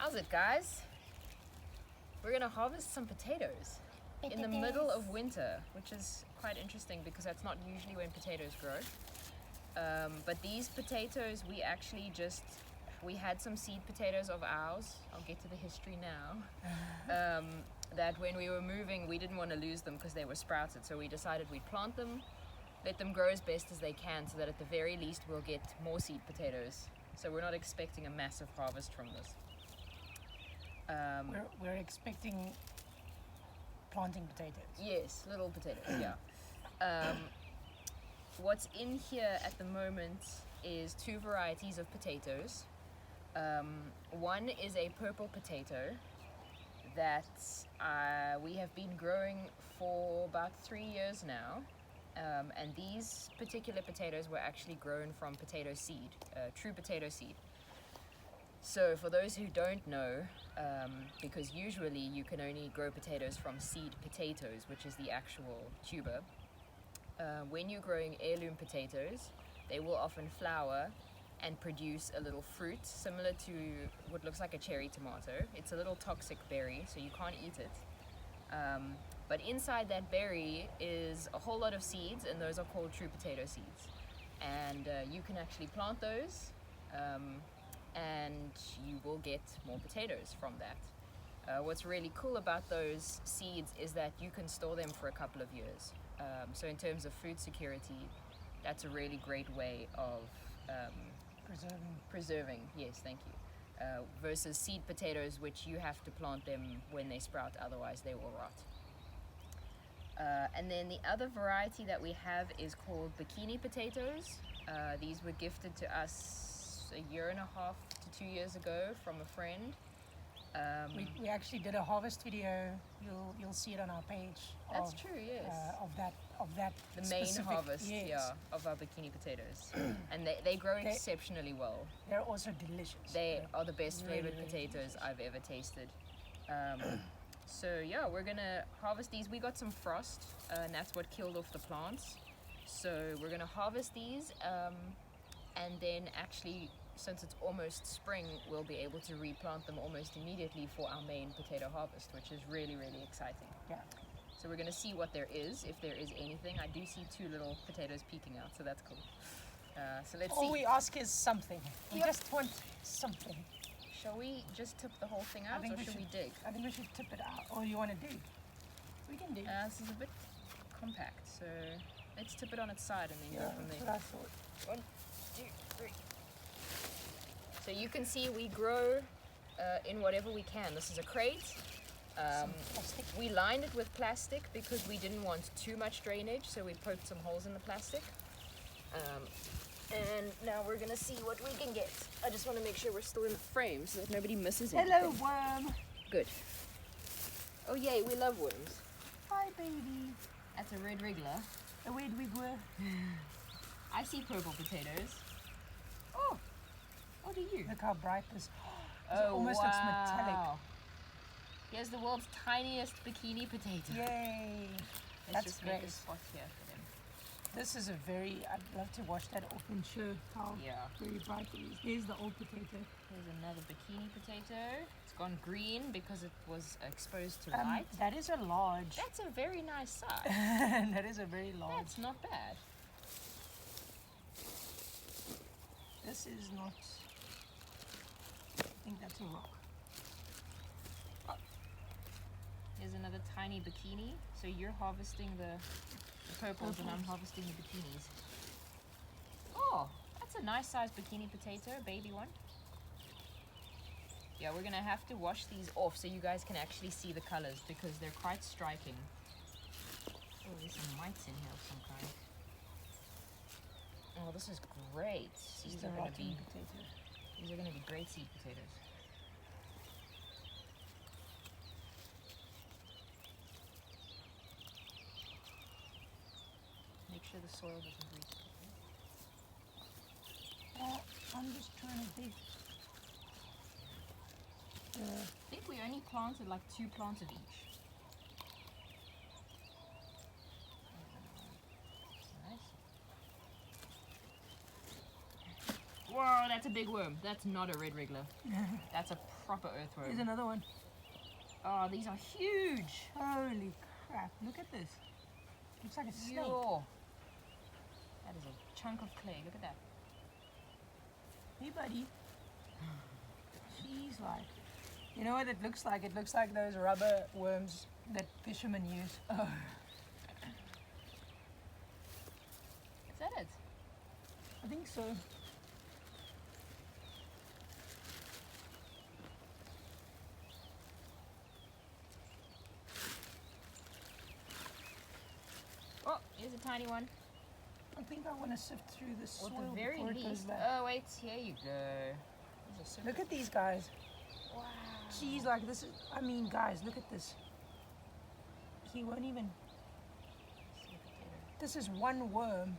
How's it, guys? We're gonna harvest some potatoes in the middle of winter, which is quite interesting because that's not usually when potatoes grow. But these potatoes, we had some seed potatoes of ours. I'll get to the history now. That when we were moving, we didn't want to lose them because they were sprouted. So we decided we'd plant them, let them grow as best as they can, so that at the very least we'll get more seed potatoes. So we're not expecting a massive harvest from this. We're expecting planting potatoes. Yes, little potatoes, yeah. What's in here at the moment is two varieties of potatoes. One is a purple potato that we have been growing for about 3 years now. And these particular potatoes were actually grown from potato seed, true potato seed. So for those who don't know, because usually you can only grow potatoes from seed potatoes, which is the actual tuber, when you're growing heirloom potatoes, they will often flower and produce a little fruit similar to what looks like a cherry tomato. It's a little toxic berry, so you can't eat it. But inside that berry is a whole lot of seeds, and those are called true potato seeds. And you can actually plant those, and you will get more potatoes from that. What's really cool about those seeds is that you can store them for a couple of years. So in terms of food security, that's a really great way of preserving, yes, thank you. Versus seed potatoes, which you have to plant them when they sprout, otherwise they will rot. And then the other variety that we have is called bikini potatoes. These were gifted to us 1.5 years to 2 years ago from a friend. We actually did a harvest video. You'll see it on our page. That's true, yes. Of that the main specific, harvest, yes. yeah, of our bikini potatoes. And they grow exceptionally well. They're also delicious. They are the best flavored really potatoes delicious. I've ever tasted. So yeah, we're gonna harvest these. We got some frost, and that's what killed off the plants. So we're gonna harvest these, and then actually, since it's almost spring, we'll be able to replant them almost immediately for our main potato harvest, which is really, really exciting. Yeah. So we're gonna see what there is, if there is anything. I do see 2 little potatoes peeking out, so that's cool. So let's see. All we ask is something. We Yep. just want something. Shall we just tip the whole thing out, or should we dig? I think we should tip it out. Or you want to dig? We can dig. This is a bit compact, so let's tip it on its side and then go from that's there. what I thought. 1, 2, 3. So you can see we grow in whatever we can. This is a crate. Plastic. We lined it with plastic because we didn't want too much drainage, so we poked some holes in the plastic. And now we're gonna see what we can get. I just want to make sure we're still in the frame so that nobody misses anything. Hello, worm. Good. Oh yay, we love worms. Hi, baby. That's a red wriggler. A red wiggler. I see purple potatoes. Oh, do you? Look how bright this. Oh, It almost looks metallic. Here's the world's tiniest bikini potato. Yay. Let's That's just great. make a spot here for them. This is I'd love to wash that off and show how Yeah. very bright it is. There's the old potato. Here's another bikini potato. It's gone green because it was exposed to light. That is a large. That's a very nice size. That is a very large. That's not bad. This is not. I think that's a rock. Here's another tiny bikini. So you're harvesting the purples and I'm harvesting the bikinis. Oh, that's a nice sized bikini potato, baby one. Yeah, we're gonna have to wash these off so you guys can actually see the colors because they're quite striking. Oh, there's some mites in here of some kind. Oh, this is great. These are gonna be great seed potatoes. Make sure the soil doesn't reach. I'm just trying to dig. I think we only planted like 2 plants of each. Nice. Whoa, that's a big worm. That's not a red wriggler. That's a proper earthworm. Here's another one. Oh, these are huge. Holy crap! Look at this. Looks like a snake. Yo. That is a chunk of clay. Look at that. Hey, buddy. Jeez, like. You know what it looks like? It looks like those rubber worms that fishermen use. Oh. Is that it? I think so. Oh, here's a tiny one. I think I want to sift through the soil At the very before it goes least. back. Oh, wait. Here you go. There's a super- Look at these guys. Wow. Jeez, like this is, I mean, guys, look at this. He won't even, this is one worm.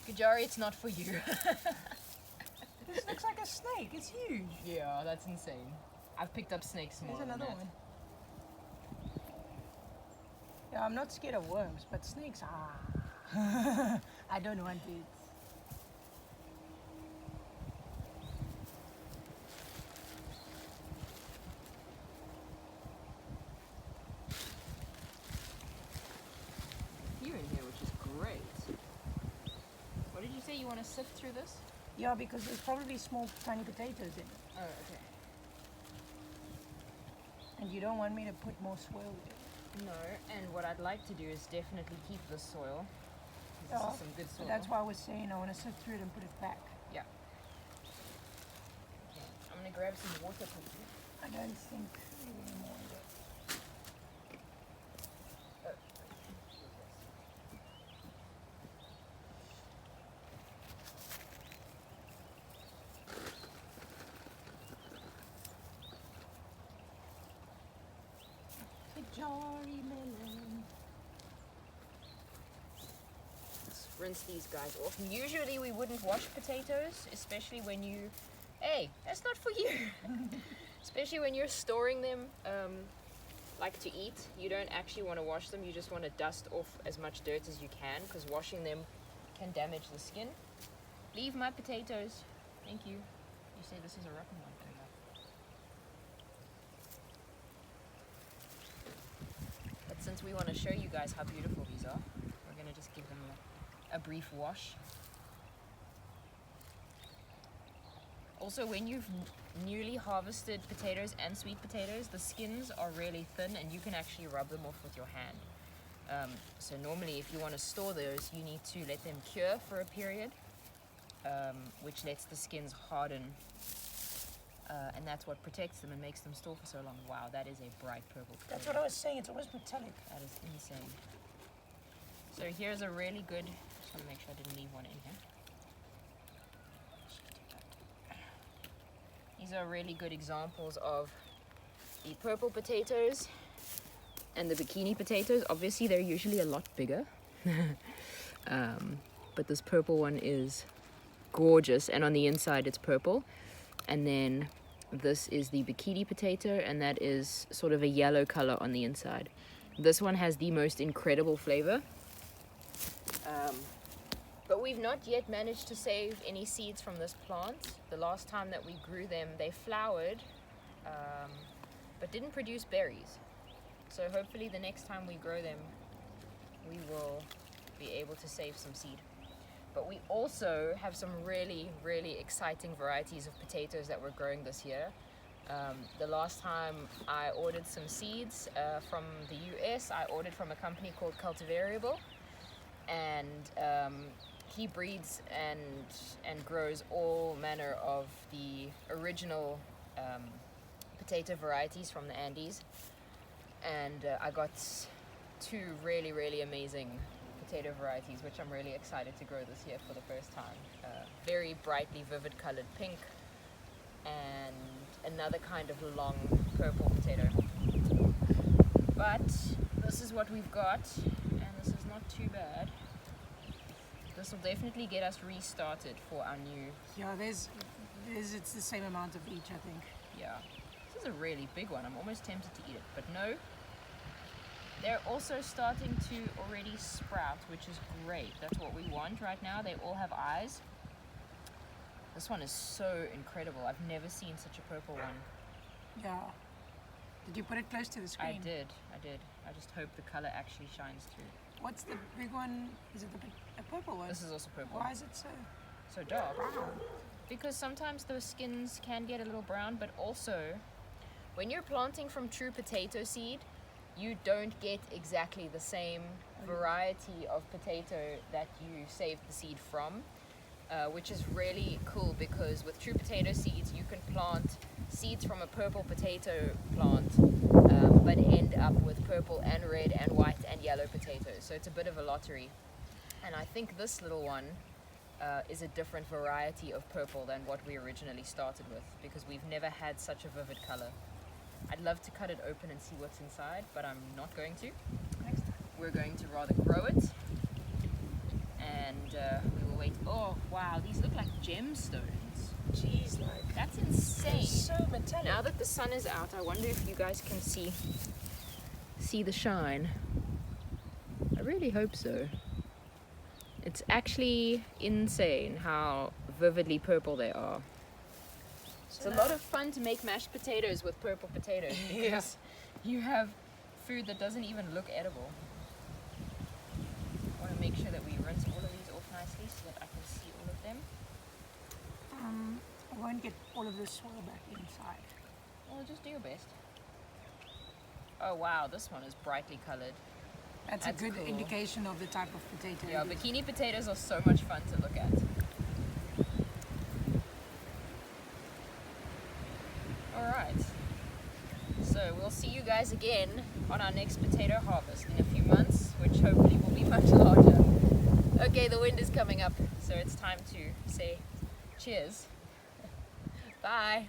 Kajari, it's not for you. This looks like a snake, it's huge. Yeah, that's insane. I've picked up snakes more. There's than another that. one. Yeah, I'm not scared of worms, but snakes, I don't want it. Here in here, which is great. What did you say? You want to sift through this? Yeah, because there's probably small, tiny potatoes in it. Oh, okay. And you don't want me to put more soil in it. No, and what I'd like to do is definitely keep the soil. This Yeah, is some good soil. that's why I was saying I want to sift through it and put it back. Yeah. Okay. I'm gonna grab some water quickly. I don't think really more of it. Jari melon. Let's rinse these guys off. And usually we wouldn't wash potatoes, especially when you... Hey, that's not for you! Especially when you're storing them, like to eat. You don't actually want to wash them, you just want to dust off as much dirt as you can, because washing them can damage the skin. Leave my potatoes. Thank you. You say this is a rotten one. But since we want to show you guys how beautiful these are, we're going to just give them a brief wash. Also, when you've newly harvested potatoes and sweet potatoes, the skins are really thin and you can actually rub them off with your hand. So normally if you want to store those, you need to let them cure for a period, which lets the skins harden. And that's what protects them and makes them store for so long. Wow, that is a bright purple potato. That's what I was saying, it's almost metallic. That is insane. So here's a really good, just want to make sure I didn't leave one in here. These are really good examples of the purple potatoes and the bikini potatoes. Obviously they're usually a lot bigger. But this purple one is gorgeous, and on the inside it's purple. And then this is the bikini potato, and that is sort of a yellow color on the inside. This one has the most incredible flavor. But we've not yet managed to save any seeds from this plant. The last time that we grew them, they flowered, but didn't produce berries. So hopefully the next time we grow them, we will be able to save some seed. But we also have some really, really exciting varieties of potatoes that we're growing this year. The last time I ordered some seeds from the US, I ordered from a company called Cultivariable. And he breeds and grows all manner of the original potato varieties from the Andes. And I got two really, really amazing potato varieties, which I'm really excited to grow this year for the first time. Very brightly vivid colored pink, and another kind of long purple potato. But this is what we've got, and this is not too bad. This will definitely get us restarted for our new... Yeah, it's the same amount of each, I think. Yeah. This is a really big one. I'm almost tempted to eat it, but no. They're also starting to already sprout, which is great. That's what we want right now. They all have eyes. This one is so incredible. I've never seen such a purple one. Yeah. Did you put it close to the screen? I did. I just hope the color actually shines through. What's the big one? Is it a purple one? This is also purple. Why is it So dark? brown? Because sometimes those skins can get a little brown, but also when you're planting from true potato seed, you don't get exactly the same variety of potato that you saved the seed from, which is really cool because with true potato seeds you can plant seeds from a purple potato plant, but end up with purple and red and white and yellow potatoes. So it's a bit of a lottery. And I think this little one is a different variety of purple than what we originally started with, because we've never had such a vivid color. I'd love to cut it open and see what's inside, but I'm not going to. Next time. We're going to rather grow it, and we will wait. Oh wow, these look like gemstones. Jeez, like That's insane. they're so metallic. Now that the sun is out, I wonder if you guys can see the shine. I really hope so. It's actually insane how vividly purple they are. It's a lot of fun to make mashed potatoes with purple potatoes because you have food that doesn't even look edible. I want to make sure that we rinse all of these off nicely so that I can see all of them. I won't get all of the soil back inside. Well, just do your best. Oh wow, this one is brightly colored. That's That's a good cool. indication of the type of potato. Yeah, it is. bikini potatoes are so much fun to look at. Alright, so we'll see you guys again on our next potato harvest in a few months, which hopefully will be much larger. Okay, the wind is coming up, so it's time to say cheers. Bye.